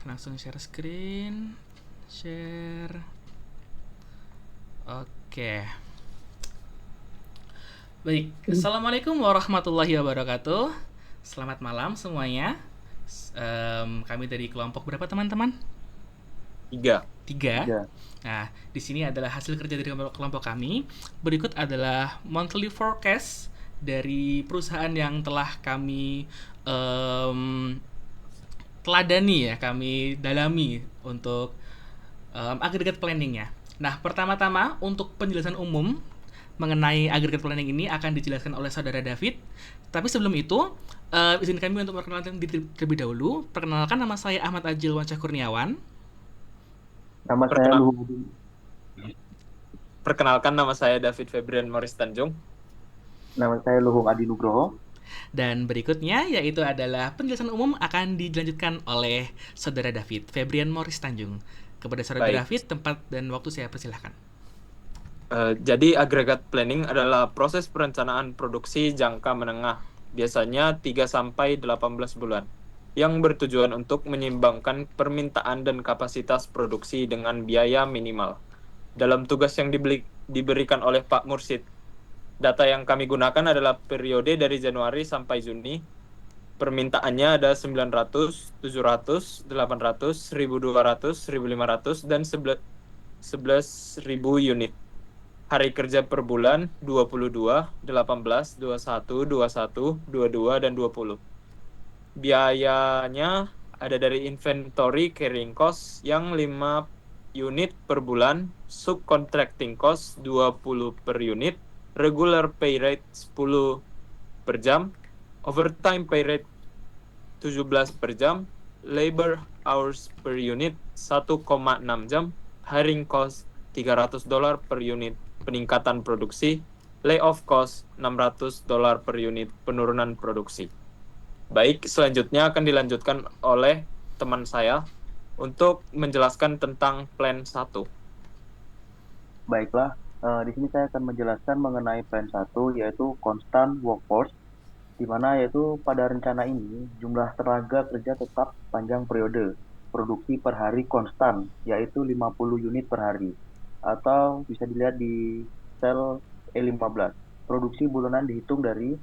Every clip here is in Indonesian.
langsung share screen. Share. Oke. Baik, Assalamualaikum warahmatullahi wabarakatuh. Selamat malam semuanya. Kami dari kelompok berapa teman-teman? 3. Tiga. Ya, Nah, di sini adalah hasil kerja dari kelompok kami. Berikut adalah monthly forecast dari perusahaan yang telah kami teladani ya, kami dalami untuk aggregate planningnya. Nah, pertama-tama untuk penjelasan umum mengenai aggregate planning ini akan dijelaskan oleh saudara David. Tapi sebelum itu, izin kami untuk memperkenalkan diri terlebih dahulu. Perkenalkan, nama saya Ahmad Ajil Wancah Kurniawan. nama saya Perkenal- Luhut. Perkenalkan, nama saya David Febrian Morris Tanjung. Nama saya Luhung Adi Nugroho. Dan berikutnya yaitu adalah penjelasan umum akan dilanjutkan oleh saudara David Febrian Morris Tanjung. Kepada saudara Baik. David, tempat dan waktu saya persilahkan. Jadi aggregate planning adalah proses perencanaan produksi jangka menengah, biasanya 3-18 bulan, yang bertujuan untuk menyeimbangkan permintaan dan kapasitas produksi dengan biaya minimal. Dalam tugas yang diberikan oleh Pak Mursid, data yang kami gunakan adalah periode dari Januari sampai Juni. Permintaannya ada 900, 700, 800, 1200, 1500, dan 11.000 unit. Hari kerja per bulan 22, 18, 21, 21, 22, dan 20. Biayanya ada dari inventory carrying cost yang 5 unit per bulan, subcontracting cost 20 per unit, regular pay rate 10 per jam, overtime pay rate 17 per jam, labor hours per unit 1,6 jam, hiring cost $300 per unit peningkatan produksi, layoff cost $600 per unit penurunan produksi. Baik, selanjutnya akan dilanjutkan oleh teman saya untuk menjelaskan tentang plan 1. Baiklah, di sini saya akan menjelaskan mengenai plan 1 yaitu constant workforce, di mana yaitu pada rencana ini jumlah tenaga kerja tetap panjang periode produksi per hari konstan yaitu 50 unit per hari, atau bisa dilihat di sel E15. Produksi bulanan dihitung dari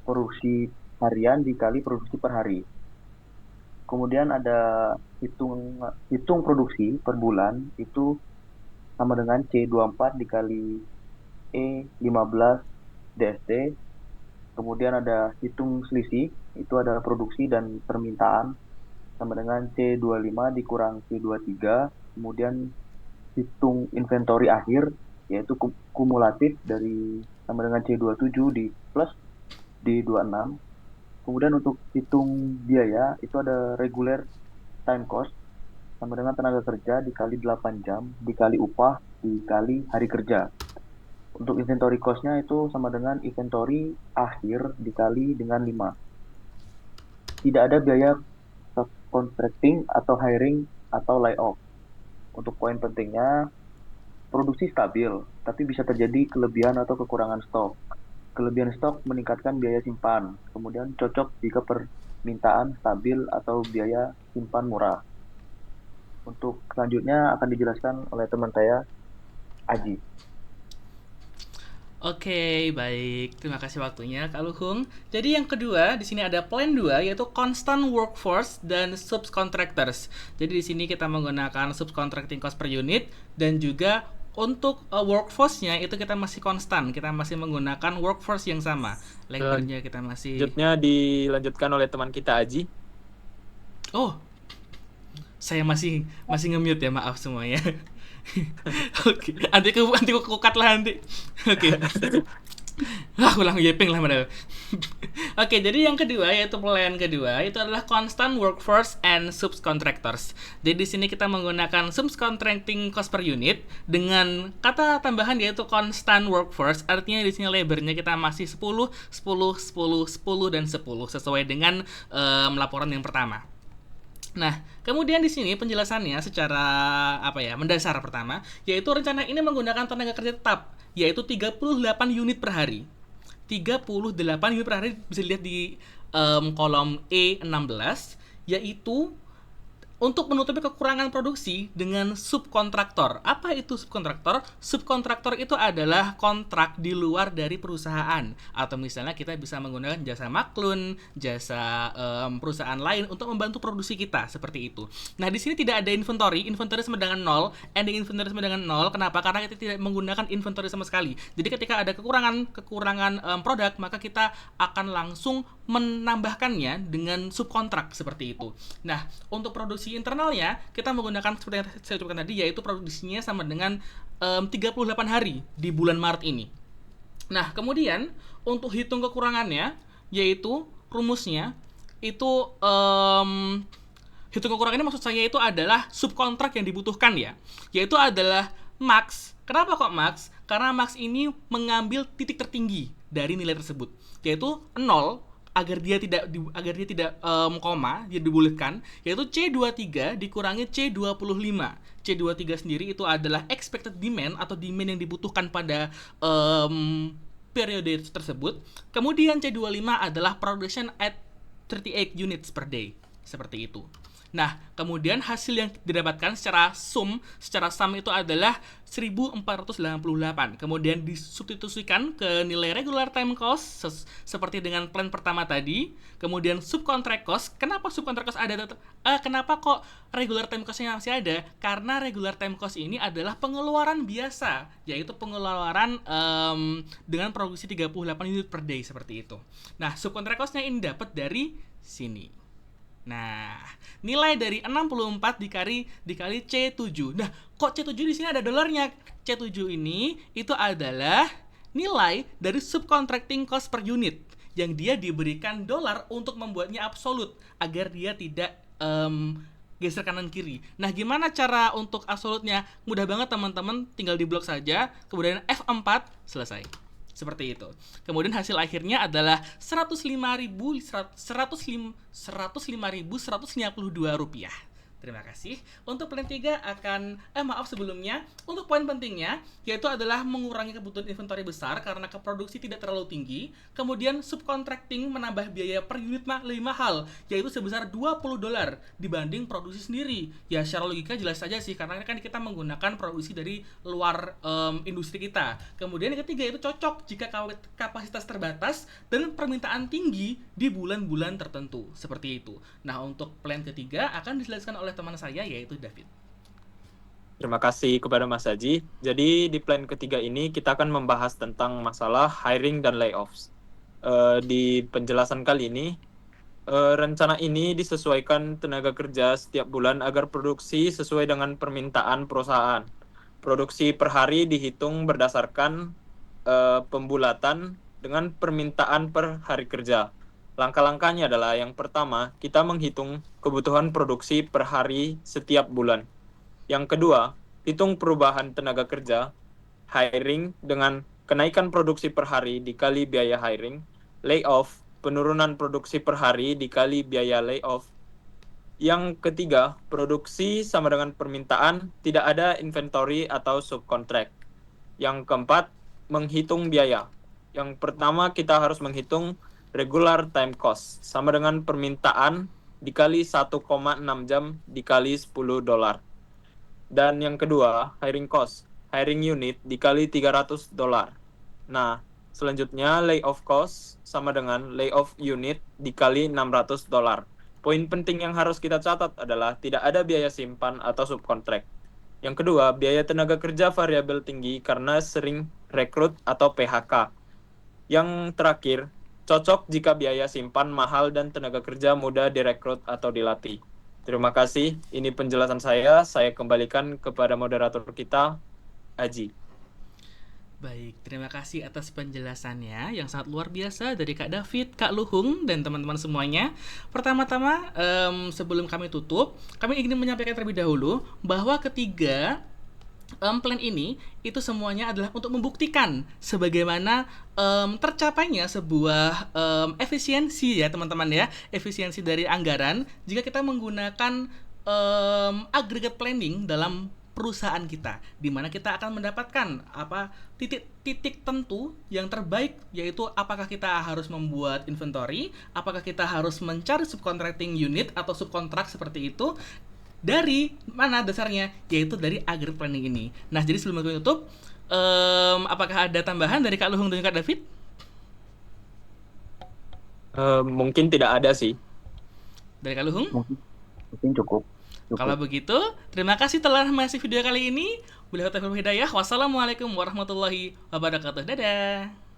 produksi harian dikali produksi per hari. Kemudian ada hitung produksi per bulan itu sama dengan C24 dikali E15 DST. Kemudian ada hitung selisih, itu adalah produksi dan permintaan, sama dengan C25 dikurang C23. Kemudian hitung inventory akhir, yaitu kumulatif dari sama dengan C27 di plus D26. Kemudian untuk hitung biaya, itu ada regular time cost, sama dengan tenaga kerja dikali 8 jam, dikali upah, dikali hari kerja. Untuk inventory cost-nya itu sama dengan inventory akhir dikali dengan 5. Tidak ada biaya subcontracting atau hiring atau layoff. Untuk poin pentingnya, produksi stabil, tapi bisa terjadi kelebihan atau kekurangan stok. Kelebihan stok meningkatkan biaya simpan, kemudian cocok jika permintaan stabil atau biaya simpan murah. Untuk selanjutnya akan dijelaskan oleh teman saya, Aji. Oke, baik. Terima kasih waktunya, Kak Luhung. Jadi yang kedua, di sini ada plan 2 yaitu constant workforce dan subcontractors. Jadi di sini kita menggunakan subcontracting cost per unit dan juga untuk workforce-nya itu kita masih konstan. Kita masih menggunakan workforce yang sama. Labornya kita masih Selanjutnya dilanjutkan oleh teman kita Aji. Oh, saya masih nge-mute ya, maaf semuanya. Oke, nanti ku cut lah nanti. Oke. Ulang yeping lah padahal. Oke, jadi yang kedua yaitu plan kedua itu adalah constant workforce and subcontractors. Jadi di sini kita menggunakan subcontracting cost per unit dengan kata tambahan yaitu constant workforce. Artinya di sini labornya kita masih 10, 10, 10, 10 dan 10 sesuai dengan laporan yang pertama. Nah, kemudian di sini penjelasannya secara mendasar pertama, yaitu rencana ini menggunakan tenaga kerja tetap, yaitu 38 unit per hari. 38 unit per hari bisa dilihat di kolom E16, yaitu untuk menutupi kekurangan produksi dengan subkontraktor. Apa itu subkontraktor? Subkontraktor itu adalah kontrak di luar dari perusahaan. Atau misalnya kita bisa menggunakan jasa maklun, jasa perusahaan lain untuk membantu produksi kita, seperti itu. Nah, di sini tidak ada inventory sama dengan 0, ending inventory sama dengan 0. Kenapa? Karena kita tidak menggunakan inventory sama sekali. Jadi ketika ada kekurangan produk, maka kita akan langsung menambahkannya dengan subkontrak seperti itu. Nah, untuk produksi internalnya kita menggunakan seperti yang saya sebutkan tadi, yaitu produksinya sama dengan 38 hari di bulan Maret ini. Nah, kemudian untuk hitung kekurangannya, yaitu rumusnya itu hitung kekurangannya maksud saya itu adalah subkontrak yang dibutuhkan ya, yaitu adalah max. Kenapa kok max? Karena max ini mengambil titik tertinggi dari nilai tersebut, yaitu 0 agar dia tidak koma, dia dibulatkan, yaitu C23 dikurangi C25. C23 sendiri itu adalah expected demand atau demand yang dibutuhkan pada periode tersebut. Kemudian C25 adalah production at 38 units per day. Seperti itu. Nah, kemudian hasil yang didapatkan secara sum itu adalah 1488. Kemudian disubstitusikan ke nilai regular time cost seperti dengan plan pertama tadi. Kemudian subcontract cost. Kenapa subcontract cost ada? Kenapa kok regular time cost-nya masih ada? Karena regular time cost ini adalah pengeluaran biasa, yaitu pengeluaran dengan produksi 38 unit per day seperti itu. Nah, subcontract cost-nya ini dapat dari sini. Nah, nilai dari 64 dikali C7. Nah, kok C7 di sini ada dolarnya? C7 ini itu adalah nilai dari subcontracting cost per unit yang dia diberikan dolar untuk membuatnya absolut agar dia tidak geser kanan kiri. Nah, gimana cara untuk absolutnya? Mudah banget teman-teman, tinggal di blok saja, kemudian F4, selesai. Seperti itu. Kemudian hasil akhirnya adalah 105.152 rupiah. Terima kasih. Untuk plan 3 akan sebelumnya, untuk poin pentingnya yaitu adalah mengurangi kebutuhan inventory besar karena produksi tidak terlalu tinggi. Kemudian subcontracting menambah biaya per unit lebih mahal, yaitu sebesar $20 dibanding produksi sendiri. Ya, secara logika jelas saja sih, karena kan kita menggunakan produksi dari luar industri kita. Kemudian yang ketiga itu cocok jika kapasitas terbatas dan permintaan tinggi di bulan-bulan tertentu. Seperti itu. Nah, untuk plan ketiga akan dijelaskan oleh teman saya, yaitu David. Terima kasih kepada Mas Haji. Jadi di plan ketiga ini kita akan membahas tentang masalah hiring dan layoffs. Di penjelasan kali ini, rencana ini disesuaikan tenaga kerja setiap bulan agar produksi sesuai dengan permintaan perusahaan. Produksi per hari dihitung berdasarkan pembulatan dengan permintaan per hari kerja. Langkah-langkahnya adalah yang pertama, kita menghitung kebutuhan produksi per hari setiap bulan. Yang kedua, hitung perubahan tenaga kerja, hiring dengan kenaikan produksi per hari dikali biaya hiring, layoff, penurunan produksi per hari dikali biaya layoff. Yang ketiga, produksi sama dengan permintaan, tidak ada inventory atau subcontract. Yang keempat, menghitung biaya. Yang pertama, kita harus menghitung regular time cost sama dengan permintaan dikali 1,6 jam dikali $10. Dan yang kedua, hiring cost, hiring unit dikali $300. Nah, selanjutnya layoff cost sama dengan layoff unit dikali $600. Poin penting yang harus kita catat adalah tidak ada biaya simpan atau subkontrak. Yang kedua, biaya tenaga kerja variabel tinggi karena sering rekrut atau PHK. Yang terakhir, cocok jika biaya simpan mahal dan tenaga kerja mudah direkrut atau dilatih. Terima kasih. Ini penjelasan saya. Saya kembalikan kepada moderator kita, Aji. Baik, terima kasih atas penjelasannya yang sangat luar biasa dari Kak David, Kak Luhung, dan teman-teman semuanya. Pertama-tama, sebelum kami tutup, kami ingin menyampaikan terlebih dahulu bahwa ketiga plan ini itu semuanya adalah untuk membuktikan sebagaimana tercapainya sebuah efisiensi ya teman-teman ya, efisiensi dari anggaran jika kita menggunakan aggregate planning dalam perusahaan kita, di mana kita akan mendapatkan titik tentu yang terbaik, yaitu apakah kita harus membuat inventory, apakah kita harus mencari subcontracting unit atau subkontrak seperti itu, dari mana dasarnya? Yaitu dari agri planning ini. Nah, jadi sebelum aku tutup, apakah ada tambahan dari Kak Luhung dan Kak David? Mungkin tidak ada sih. Dari Kak Luhung? Mungkin cukup. Kalau begitu, terima kasih telah masih video kali ini. Wabillahi taufiq wal hidayah. Wassalamualaikum warahmatullahi wabarakatuh. Dadah.